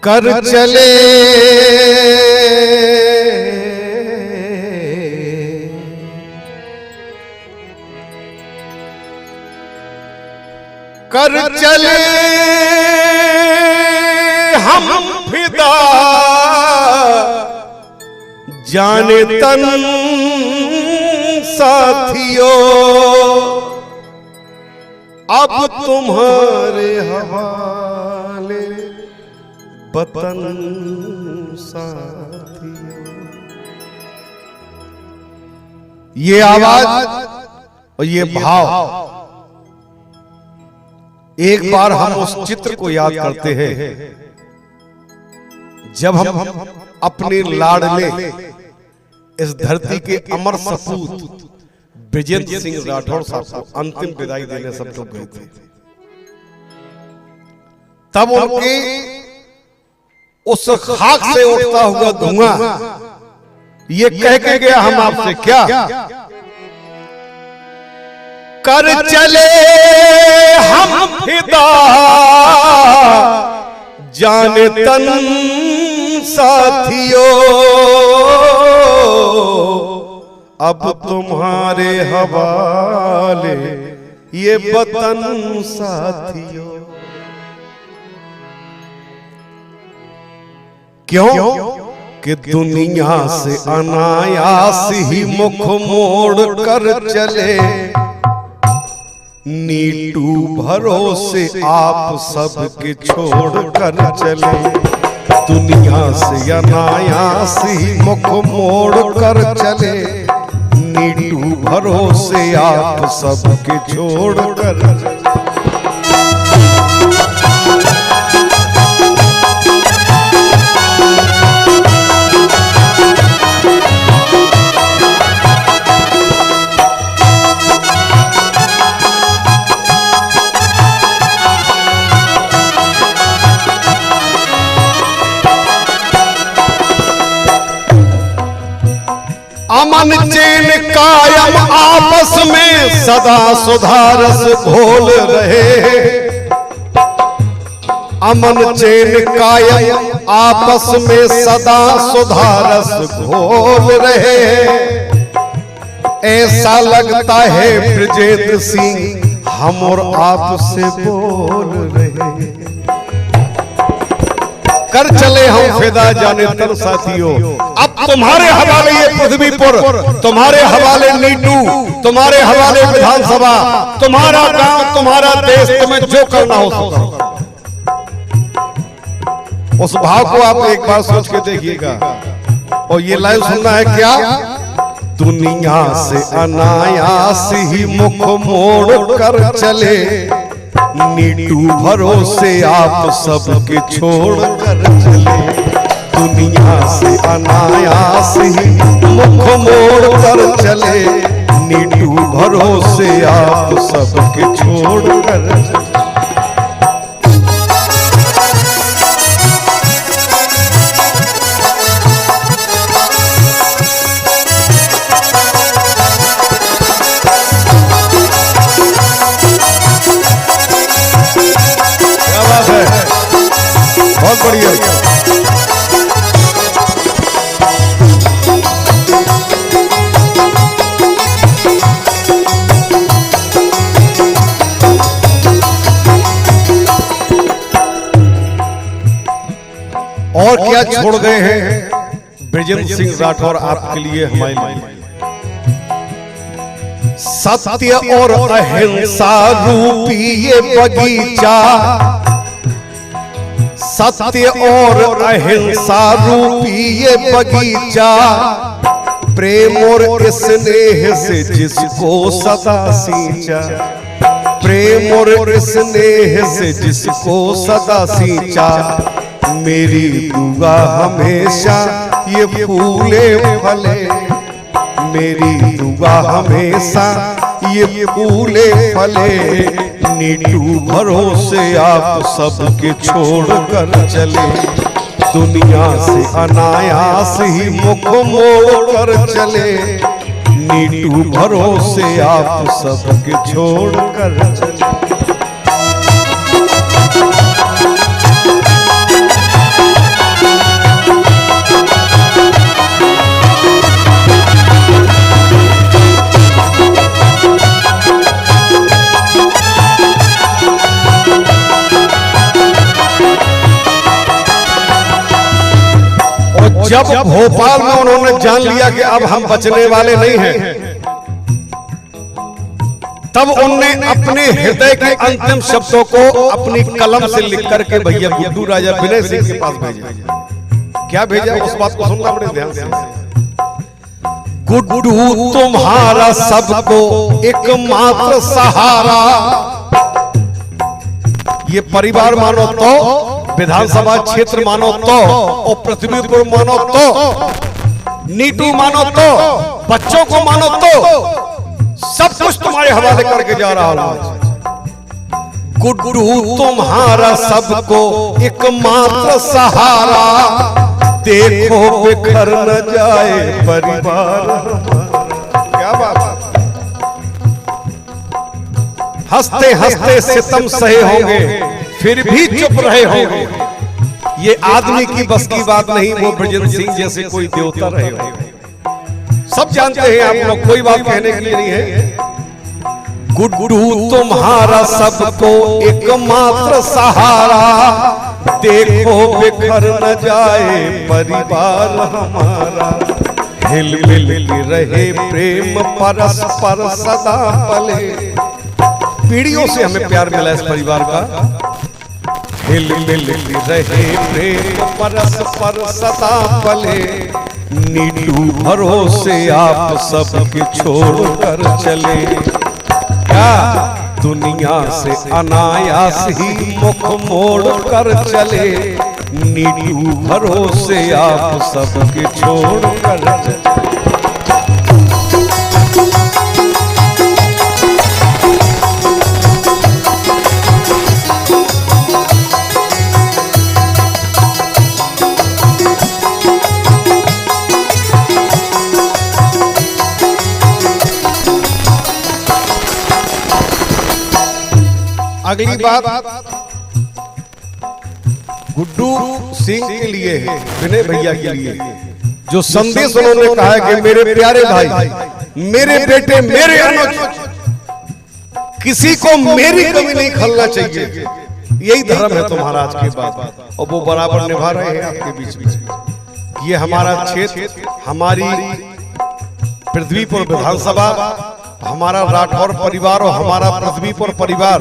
कर चले कर चले हम फिदा जाने तन साथियों अब तुम्हारे हवाले वतन साथियों। ये आवाज और ये भाव एक बार हम उस चित्र को याद करते हैं जब हम अपने लाडले इस धरती के अमर सपूत ब्रिजेंद्र सिंह राठौड़ साहब को अंतिम विदाई देने सब लोग गए थे। तब उनके उस खाक से उठता हुआ धुआं ये कह के गया हम आपसे क्या कर चले हम फिदा जाने तन साथियों अब तुम्हारे हवाले ये वतन साथियों। क्यों कि दुनिया से अनायास ही मुख मोड़ कर चले नीटू भरोसे आप सबके छोड़ कर चले। दुनिया से अनायास ही मुख मोड़ कर चले नीटू भरोसे आप सबके छोड़ कर चले। अमन चैन कायम आपस में सदा सुधारस घोल रहे। अमन चैन कायम आपस में सदा सुधारस घोल रहे। ऐसा लगता है ब्रिजेंद्र सिंह हम और आप से बोल रहे। कर चले हम फिदा जाने तन साथियों अब तुम्हारे हवाले ये पृथ्वी पर तुम्हारे हवाले नीटू तुम्हारे हवाले विधानसभा तुम्हारा गांव तुम्हारा देश तुम्हें जो करना हो सको। उस भाव को आप एक बार सोच के देखिएगा। और ये लाइन सुनना है क्या दुनिया से अनायास ही मुख मोड़ कर चले नीटू भरोसे आप सबके छोड़ कर चले। दुनिया से अनायास ही मुख मोड़ कर चले नीटू भरोसे आप सबके छोड़ कर चले। बहुत बढ़िया। और क्या छोड़ गए हैं ब्रिजेंद्र सिंह राठौर आपके लिए हमारे लिए सत्य और अहिंसा रूपी ये बगीचा। सत्य और अहिंसा रूपी ये बगीचा प्रेम और स्नेह से जिसको सदा सींचा। प्रेम और स्नेह से जिसको सदा सींचा मेरी दुआ हमेशा ये फूले फले। मेरी दुआ हमेशा ये फूले फले नीटू भरोसे आप सबके छोड़ कर चले। दुनिया से अनायास ही मुख मोड़ कर चले नीटू भरोसे आप सबके छोड़ कर चले। जब भोपाल में उन्होंने जान लिया कि अब हम बचने वाले नहीं हैं, तब उनने अपने हृदय के अंतिम शब्दों को अपनी कलम से लिख करके भैया गुड्डू राजा विनय सिंह के पास भेजा। क्या भेजा, उस बात को सुनना बड़े ध्यान से। गुड्डू तुम्हारा सबको एकमात्र सहारा, ये परिवार मानो तो, विधानसभा क्षेत्र मानो तो, और पृथ्वीपुर मानो तो, नीटू मानो तो, बच्चों को मानो तो, सब कुछ तुम्हारे हवाले करके जा रहा हूं। गुड्डू तुम्हारा सबको एकमात्र सहारा, देखो बिखर न जाए परिवार। क्या बात, हंसते हंसते सितम सहे होंगे फिर भी चुप रहे होंगे। ये आदमी की बस की बात नहीं, वो ब्रजेंद्र सिंह जैसे कोई देवता रहे होंगे। सब जानते हैं आप लोग, कोई बात कहने के लिए नहीं है। गुड्डू तुम्हारा सबको एकमात्र सहारा, देखो बिखर न जाए परिवार हमारा। हिल मिल रहे प्रेम परस्पर सदा पले, पीढ़ियों से हमें प्यार मिला इस परिवार का। हिल मिल रहे प्रेम परस्पर सदा पले, नीटू भरोसे आप सबके छोड़ कर चले। क्या दुनिया से अनायास ही मुख मोड़ कर चले, नीटू भरोसे आप सबके छोड़ कर चले। अगली बात गुड्डू सिंह के लिए है, विनय भैया के लिए, जो संदेश उन्होंने कहा है कि मेरे प्यारे भाई, मेरे बेटे, मेरे अनुज, किसी को मेरी कमी नहीं खलना चाहिए। यही धर्म है तुम्हारा आज के बाद, और वो बराबर निभा रहे हैं आपके बीच में। ये हमारा क्षेत्र, हमारी पृथ्वीपुर विधानसभा, हमारा राठौर परिवार और हमारा पृथ्वीपुर परिवार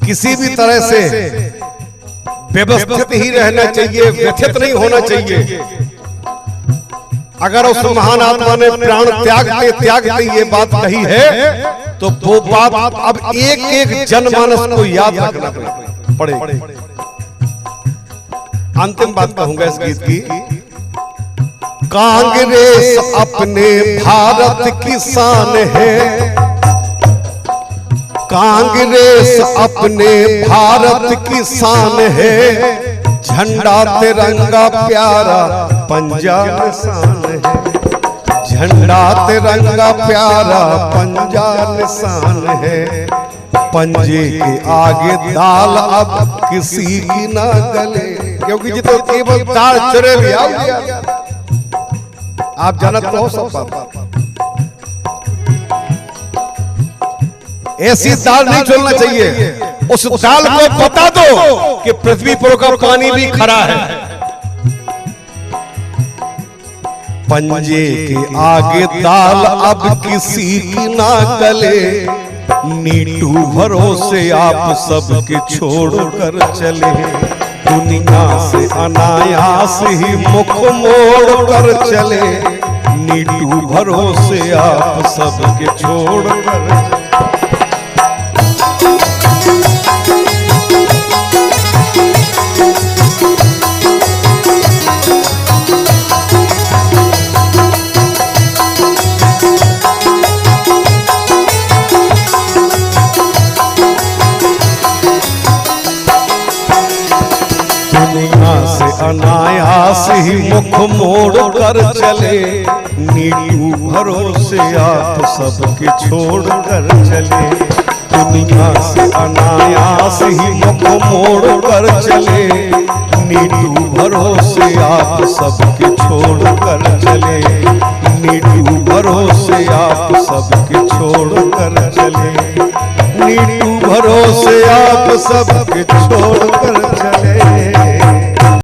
किसी भी तरह से व्यवस्थित ही रहना चाहिए, व्यथित नहीं होना चाहिए। अगर उस महान आत्मा ने प्राण त्यागते ये बात कही है, तो वो बात अब एक एक जनमानस को याद रखना पड़ेगा। अंतिम बात कहूंगा इस गीत की। कांग्रेस अपने भारत की शान है, कांग्रेस अपने भारत की शान है, झंडा तिरंगा प्यारा पंजाब निशान है, झंडा तिरंगा प्यारा पंजाब निशान है। पंजे के आगे दाल अब किसी की ना गले, क्योंकि जितो केवल दाल चुरे भी आप जानत हो सब बात। ऐसी दाल नहीं चलना चाहिए, उस दाल को बता दो कि पृथ्वीपुर का पानी भी खरा है। पंजे के आगे दाल अब किसी की ना गले, नीटू भरोसे आप सबके छोड़ कर चले। दुनिया से अनायास ही मुख मोड़ कर चले, नीटू भरोसे आप सबके छोड़ कर चले। दुनिया से अनायास ही मुख मोड़ कर चले, नीटू भरोसे आप सबके छोड़ कर चले। दुनिया से अनायास ही मुख मोड़ कर चले, नीटू भरोसे आप सबके छोड़ कर चले। नीटू भरोसे आप सबके छोड़ कर चले, नीटू भरोसे आप सबके छोड़ कर चले।